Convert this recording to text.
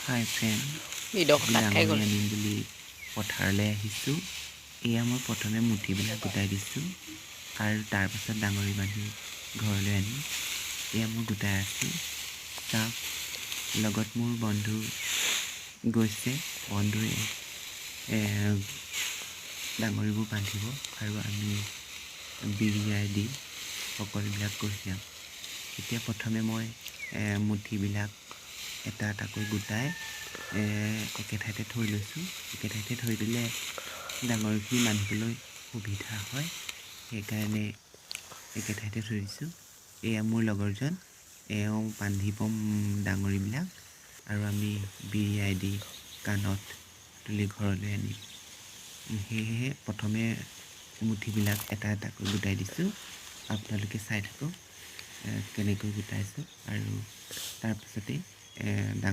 হাই friend, আজি ডাঙৰি আনিম বুলি পথাৰলৈ আহিছোঁ। এয়া মই প্ৰথমে মুঠিবিলাক গোটাই দিছোঁ আৰু তাৰপাছত ডাঙৰি বান্ধি ঘৰলৈ আনিম। এয়া মই গোটাই আছোঁ। চাওক, লগত মোৰ বন্ধু গৈছে। বন্ধুৱে ডাঙৰিবোৰ বান্ধিব আৰু আমি বিৰিয়াই দি সকলোবিলাক কঢ়িয়াম। এতিয়া প্ৰথমে মই মুঠিবিলাক এটা এটাকৈ গোটাই একে ঠাইতে থৈ লৈছোঁ। একে ঠাইতে থৈ দিলে ডাঙৰিখিনি বান্ধিবলৈ সুবিধা হয়, সেইকাৰণে একে ঠাইতে থৈ দিছোঁ। এয়া মোৰ লগৰজন, এওঁ বান্ধিব ডাঙৰিবিলাক আৰু আমি বিৰিয়াই দি কাণত তুলি ঘৰলৈ আনিম। সেয়েহে প্ৰথমে মুঠিবিলাক এটা এটাকৈ গোটাই দিছোঁ। আপোনালোকে চাই থাকক কেনেকৈ গোটাইছোঁ আৰু তাৰপিছতেই